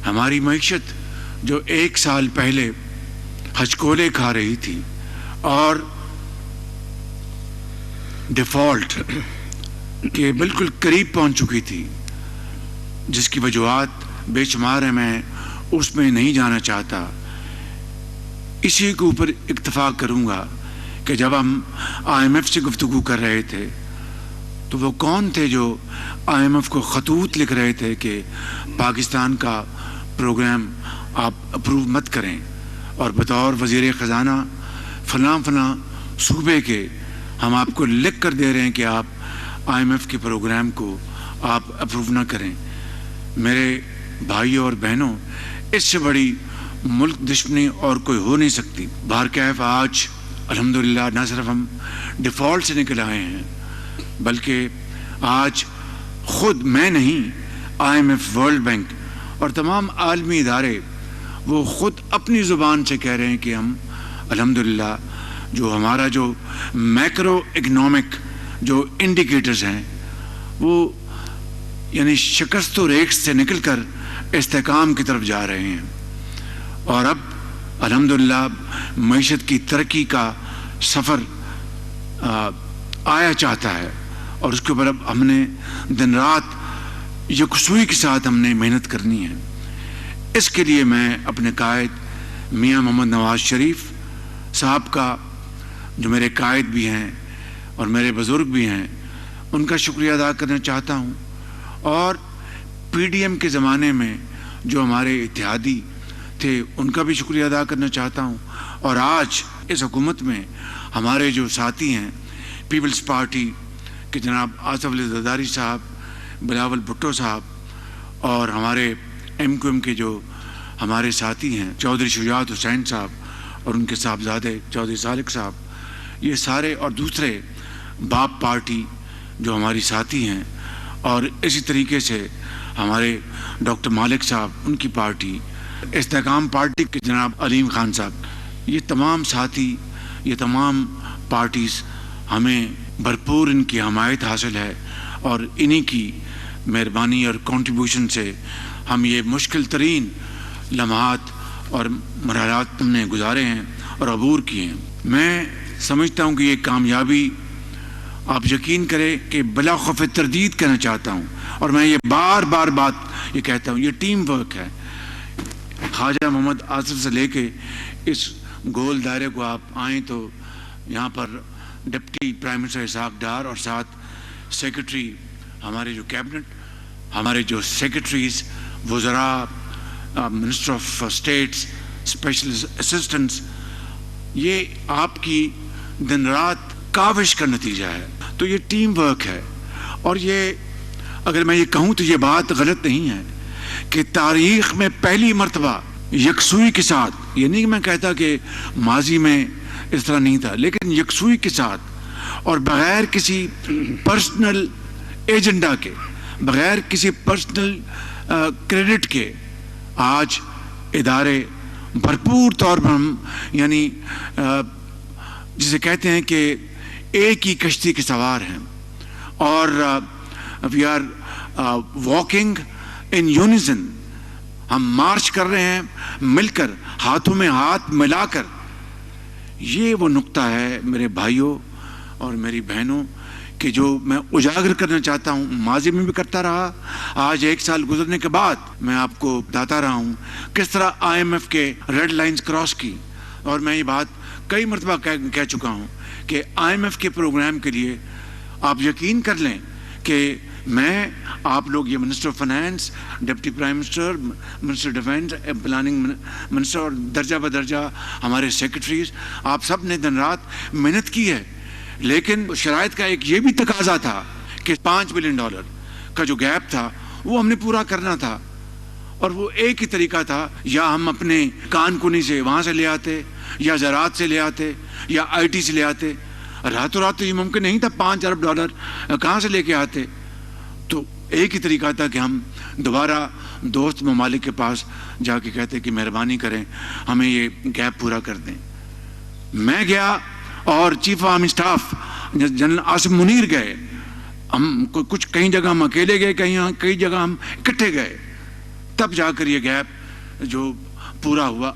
ہماری معیشت جو 1 سال پہلے ہچکولے کھا رہی تھی اور ڈیفالٹ کے بالکل قریب پہنچ چکی تھی، جس کی وجوہات بے شمار ہیں، میں اس میں نہیں جانا چاہتا. اسی کے اوپر اکتفا کروں گا کہ جب ہم IMF سے گفتگو کر رہے تھے تو وہ کون تھے جو IMF کو خطوط لکھ رہے تھے کہ پاکستان کا پروگرام آپ اپروو مت کریں، اور بطور وزیر خزانہ فلاں فلاں صوبے کے ہم آپ کو لکھ کر دے رہے ہیں کہ آپ IMF کے پروگرام کو آپ اپروو نہ کریں. میرے بھائیوں اور بہنوں، اس سے بڑی ملک دشمنی اور کوئی ہو نہیں سکتی. بہرکیف آج الحمدللہ نہ صرف ہم ڈیفالٹ سے نکل آئے ہیں، بلکہ آج خود میں نہیں، IMF، ورلڈ بینک اور تمام عالمی ادارے وہ خود اپنی زبان سے کہہ رہے ہیں کہ ہم الحمدللہ جو ہمارا جو میکرو اکنامک جو انڈیکیٹرز ہیں وہ یعنی شکست و ریکس سے نکل کر استحکام کی طرف جا رہے ہیں. اور اب الحمدللہ معیشت کی ترقی کا سفر آیا چاہتا ہے، اور اس کے اوپر اب ہم نے دن رات یکسوئی کے ساتھ ہم نے محنت کرنی ہے. اس کے لیے میں اپنے قائد میاں محمد نواز شریف صاحب کا، جو میرے قائد بھی ہیں اور میرے بزرگ بھی ہیں، ان کا شکریہ ادا کرنا چاہتا ہوں. اور PDM کے زمانے میں جو ہمارے اتحادی تھے ان کا بھی شکریہ ادا کرنا چاہتا ہوں. اور آج اس حکومت میں ہمارے جو ساتھی ہیں پیپلز پارٹی کے جناب آصف علی زرداری صاحب، بلاول بھٹو صاحب، اور ہمارے MQM کے جو ہمارے ساتھی ہیں چودھری شجاعت حسین صاحب اور ان کے صاحبزادے چودھری سالک صاحب، یہ سارے، اور دوسرے باپ پارٹی جو ہماری ساتھی ہیں، اور اسی طریقے سے ہمارے ڈاکٹر مالک صاحب ان کی پارٹی، استحکام پارٹی کے جناب علیم خان صاحب، یہ تمام ساتھی، یہ تمام پارٹیز، ہمیں بھرپور ان کی حمایت حاصل ہے، اور انہی کی مہربانی اور کنٹریبیوشن سے ہم یہ مشکل ترین لمحات اور مرحلات ہم نے گزارے ہیں اور عبور کیے ہیں. میں سمجھتا ہوں کہ یہ کامیابی، آپ یقین کریں کہ بلا خوف تردید کہنا چاہتا ہوں، اور میں یہ بار بار بات یہ کہتا ہوں، یہ ٹیم ورک ہے. خواجہ محمد آصف سے لے کے اس گول دائرے کو آپ آئیں تو یہاں پر deputy prime minister Ishaq Dar, اور ساتھ سیکرٹری ہمارے جو کیبنٹ، ہمارے جو سیکرٹریز، وزراء، minister of states, special assistants, یہ آپ کی دن رات کاوش کا نتیجہ ہے. تو یہ ٹیم ورک ہے. اور یہ اگر میں یہ کہوں تو یہ بات غلط نہیں ہے کہ تاریخ میں پہلی مرتبہ یکسوئی کے ساتھ، یہ نہیں کہ میں کہتا کہ ماضی میں اس طرح نہیں تھا، لیکن یکسوئی کے ساتھ اور بغیر کسی پرسنل ایجنڈا کے، بغیر کسی پرسنل کریڈٹ کے، آج ادارے بھرپور طور پر ہم یعنی جسے کہتے ہیں کہ ایک ہی کشتی کے سوار ہیں، اور وی آر واکنگ ان یونیزن، ہم مارچ کر رہے ہیں مل کر، ہاتھوں میں ہاتھ ملا کر. یہ وہ نقطہ ہے میرے بھائیوں اور میری بہنوں کہ جو میں اجاگر کرنا چاہتا ہوں. ماضی میں بھی کرتا رہا، آج 1 سال گزرنے کے بعد میں آپ کو بتاتا رہا ہوں کس طرح IMF کے ریڈ لائنز کراس کی. اور میں یہ بات کئی مرتبہ کہہ چکا ہوں کہ IMF کے پروگرام کے لیے آپ یقین کر لیں کہ میں، آپ لوگ، یہ minister of finance, deputy prime minister, minister defence, planning minister, اور درجہ بدرجہ ہمارے سیکرٹریز، آپ سب نے دن رات محنت کی ہے. لیکن شرائط کا ایک یہ بھی تقاضا تھا کہ $5 بلین کا جو گیپ تھا وہ ہم نے پورا کرنا تھا. اور وہ ایک ہی طریقہ تھا، یا ہم اپنے کان کنی سے وہاں سے لے آتے، یا زراعت سے لے آتے، یا IT سے لے آتے. راتوں رات تو یہ ممکن نہیں تھا. $5 ارب کہاں سے لے کے آتے؟ تو ایک ہی طریقہ تھا کہ ہم دوبارہ دوست ممالک کے پاس جا کے کہتے کہ مہربانی کریں ہمیں یہ گیپ پورا کر دیں. میں گیا اور chief of army staff general Asim Munir گئے. ہم کچھ کئی جگہ ہم اکیلے گئے، کئی جگہ ہم اکٹھے گئے. تب جا کر یہ گیپ جو پورا ہوا.